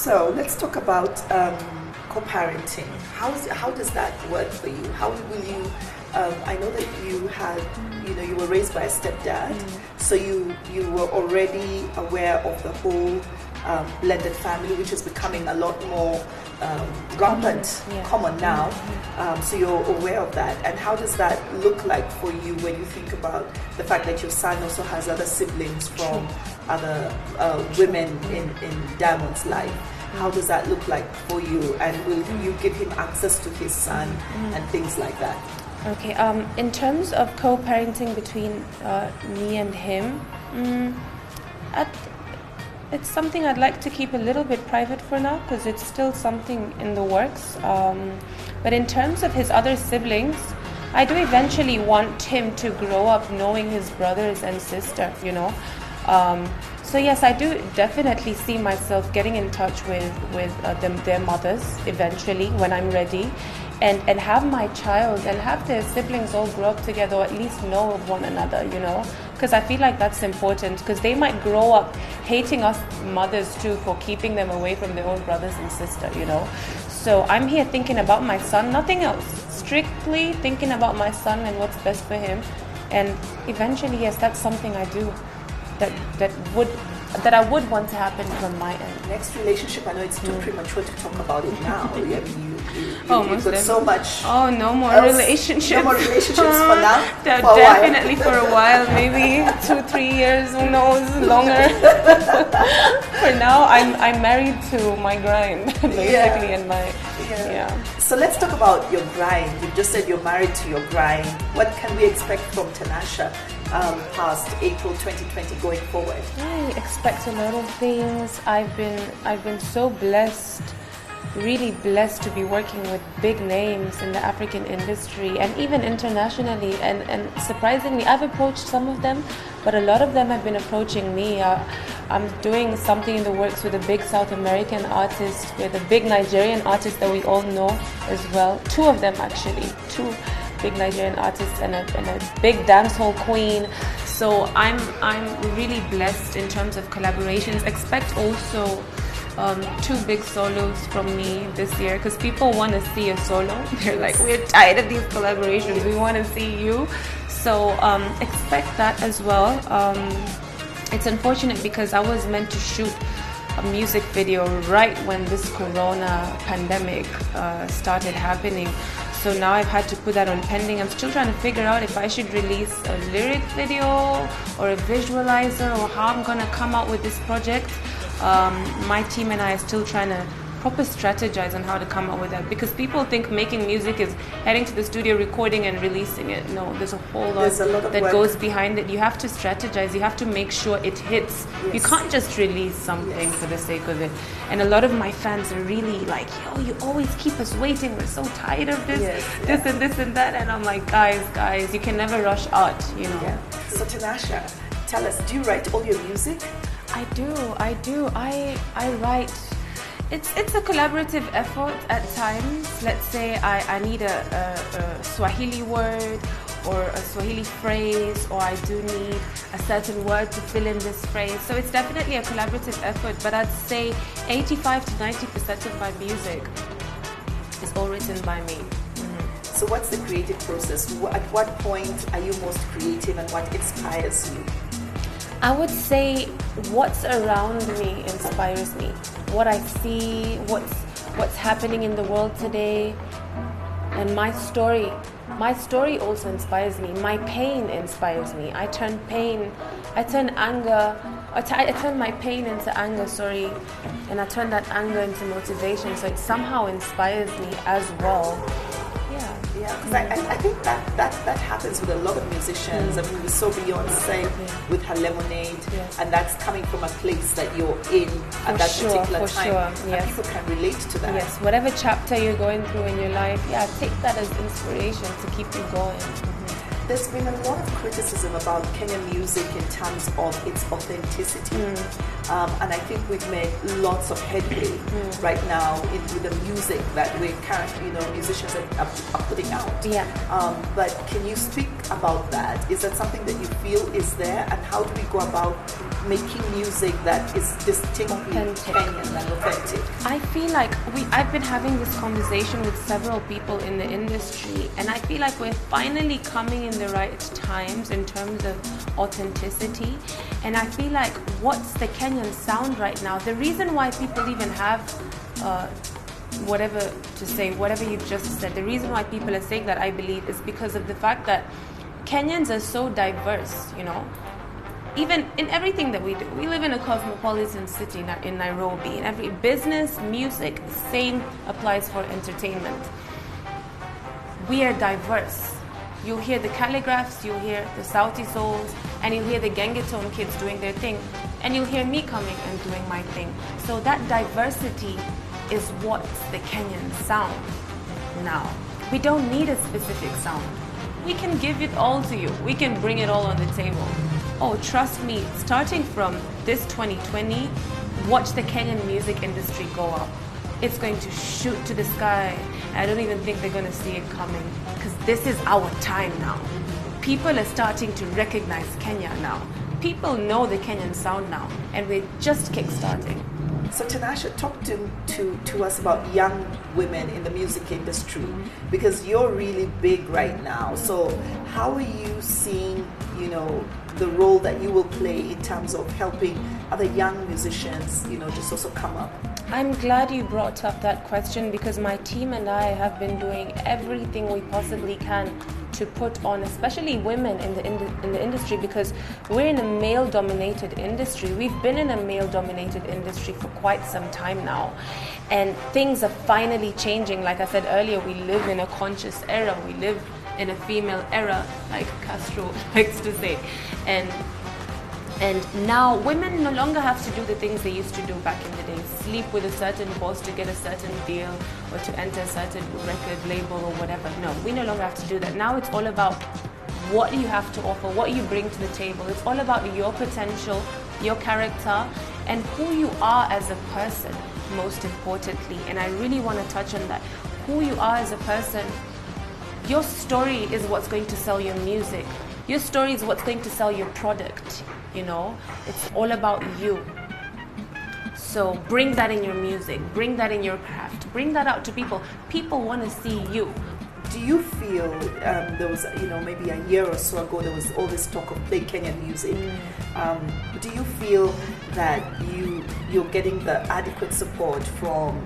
So let's talk about co-parenting. How does that work for you? How will you? I know that you were raised by a stepdad, so you were already aware of the whole blended family, which is becoming a lot more rampant, common now. So you're aware of that. And how does that look like for you when you think about the fact that your son also has other siblings from other women in Diamond's life? How does that look like for you? And will you give him access to his son and things like that? Okay, in terms of co-parenting between me and him, it's something I'd like to keep a little bit private for now because it's still something in the works. But in terms of his other siblings, I do eventually want him to grow up knowing his brothers and sister, you know. So yes, I do definitely see myself getting in touch with their mothers eventually when I'm ready. And have my child and have their siblings all grow up together, or at least know of one another, you know, because I feel like that's important, because they might grow up hating us mothers too for keeping them away from their own brothers and sister, you know. So I'm here thinking about my son, nothing else, strictly thinking about my son and what's best for him. And eventually, yes, that's something I do that I would want to happen from my end. Next relationship, I know it's too premature to talk about it now. I mean, you've got so much. Oh, no more relationships. No more relationships for now. Definitely for a while, maybe 2-3 years, who knows, longer. For now, I'm married to my grind, basically, and my So let's talk about your grind. You just said you're married to your grind. What can we expect from Tanasha past April 2020 going forward? I expect a lot of things. I've been so blessed, really blessed to be working with big names in the African industry and even internationally. And surprisingly, I've approached some of them, but a lot of them have been approaching me. I'm doing something in the works with a big South American artist, with a big Nigerian artist that we all know as well. 2 of them actually, 2 big Nigerian artists and a big dancehall queen. So I'm really blessed in terms of collaborations. Expect also 2 big solos from me this year, because people want to see a solo. They're like, we're tired of these collaborations, we want to see you. So expect that as well. It's unfortunate because I was meant to shoot a music video right when this corona pandemic started happening. So now I've had to put that on pending. I'm still trying to figure out if I should release a lyric video or a visualizer, or how I'm gonna come out with this project. My team and I are still trying to proper strategize on how to come up with that, because people think making music is heading to the studio, recording and releasing it. No, there's a whole lot that goes behind it. You have to strategize, you have to make sure it hits. You can't just release something for the sake of it. And a lot of my fans are really like, yo, you always keep us waiting, we're so tired of this, this and this and that. And I'm like, guys, you can never rush art, you know. So Tanasha, tell us, do you write all your music? I do. I write. It's a collaborative effort at times. Let's say I need a Swahili word or a Swahili phrase, or I do need a certain word to fill in this phrase. So it's definitely a collaborative effort, but I'd say 85 to 90% of my music is all written by me. So what's the creative process? At what point are you most creative and what inspires you? I would say what's around me inspires me. What I see, what's happening in the world today, and my story. My story also inspires me. My pain inspires me. I turn my pain into anger, and I turn that anger into motivation. So it somehow inspires me as well. Yeah, because I think that happens with a lot of musicians. I mean, we saw Beyonce with her Lemonade, and that's coming from a place that you're in at that particular time. And people can relate to that. Yes, whatever chapter you're going through in your life, take that as inspiration to keep you going. There's been a lot of criticism about Kenyan music in terms of its authenticity. And I think we've made lots of headway right now with the music that we're currently, musicians are putting out. Yeah. But can you speak about that? Is that something that you feel is there? And how do we go about making music that is distinctly Kenyan and authentic? I feel like I've been having this conversation with several people in the industry, and I feel like we're finally coming in the right times in terms of authenticity. And I feel like what's the Kenyan sound right now? The reason why people even have whatever you just said, the reason why people are saying that, I believe, is because of the fact that Kenyans are so diverse, even in everything that we do. We live in a cosmopolitan city in Nairobi. In every business, music, same applies for entertainment. We are diverse. You'll hear the calligraphs, you'll hear the Sauti Souls, and you'll hear the Gengetone kids doing their thing, and you'll hear me coming and doing my thing. So that diversity is what's the Kenyan sound now. We don't need a specific sound. We can give it all to you. We can bring it all on the table. Oh, trust me, starting from this 2020, watch the Kenyan music industry go up. It's going to shoot to the sky. I don't even think they're going to see it coming, because this is our time now. People are starting to recognize Kenya now. People know the Kenyan sound now, and we're just kickstarting. So Tanasha, talk to us about young women in the music industry, because you're really big right now. So how are you seeing, the role that you will play in terms of helping other young musicians, just also come up? I'm glad you brought up that question, because my team and I have been doing everything we possibly can to put on, especially women in the industry, because we're in a male-dominated industry. We've been in a male-dominated industry for quite some time now, and things are finally changing. Like I said earlier, we live in a conscious era. We live in a female era, like Castro likes to say, and now women no longer have to do the things they used to do back in the day. Sleep with a certain boss to get a certain deal, or to enter a certain record label or whatever. No, we no longer have to do that. Now it's all about what you have to offer, what you bring to the table. It's all about your potential, your character, and who you are as a person, most importantly. And I really want to touch on that. Who you are as a person. Your story is what's going to sell your music. Your story is what's going to sell your product. It's all about you. So bring that in your music, bring that in your craft, bring that out to people. People want to see you. Do you feel there was, maybe a year or so ago, there was all this talk of play Kenyan music? Do you feel that you're getting the adequate support from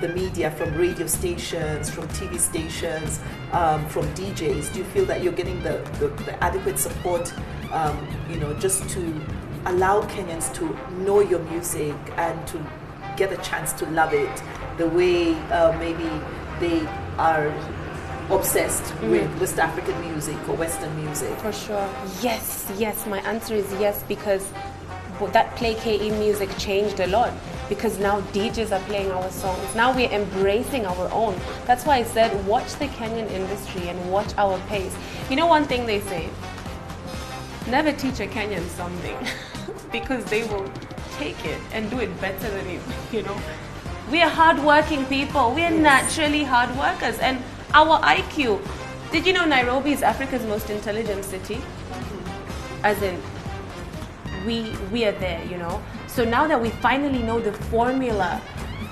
the media, from radio stations, from TV stations, from DJs? Do you feel that you're getting the adequate support, just to allow Kenyans to know your music and to get a chance to love it the way maybe they are obsessed with West African music or Western music? For sure. Yes. My answer is yes, because that Play KE music changed a lot, because now DJs are playing our songs. Now we're embracing our own. That's why I said watch the Kenyan industry and watch our pace. One thing they say, never teach a Kenyan something because they will take it and do it better than you. We are hardworking people. We are naturally hard workers, and our IQ. Did you know Nairobi is Africa's most intelligent city? As in, we are there, So now that we finally know the formula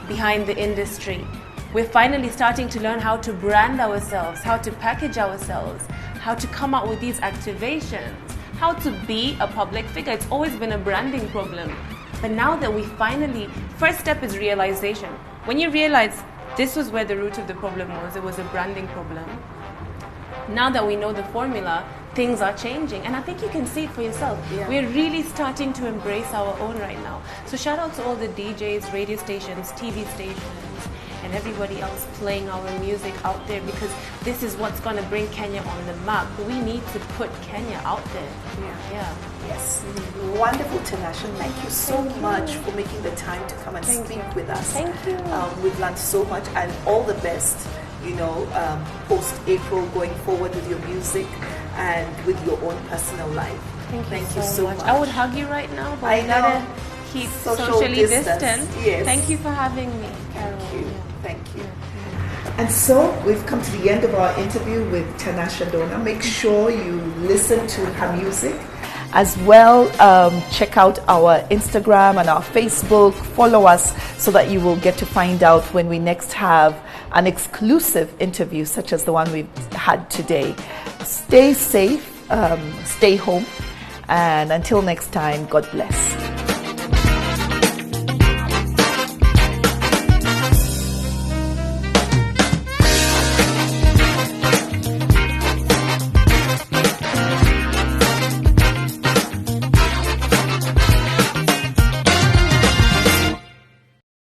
behind the industry, we're finally starting to learn how to brand ourselves, how to package ourselves, how to come out with these activations, how to be a public figure. It's always been a branding problem. But now that we finally, first step is realization. When you realize this was where the root of the problem was, it was a branding problem. Now that we know the formula, things are changing. And I think you can see it for yourself. Yeah. We're really starting to embrace our own right now. So shout out to all the DJs, radio stations, TV stations, and everybody else playing our music out there, because this is what's going to bring Kenya on the map. We need to put Kenya out there. Yeah. Yes. Wonderful, Tanasha. Thank you so much for making the time to come and speak with us. Thank you. We've learned so much, and all the best, post-April, going forward with your music and with your own personal life. Thank you so much. I would hug you right now, but keep Social socially distance. distant. Yes. Thank you for having me, Carol. Thank you. Thank you. And so we've come to the end of our interview with Tanasha Dona. Make sure you listen to her music. As well, check out our Instagram and our Facebook. Follow us so that you will get to find out when we next have an exclusive interview such as the one we've had today. Stay safe, stay home, and until next time, God bless.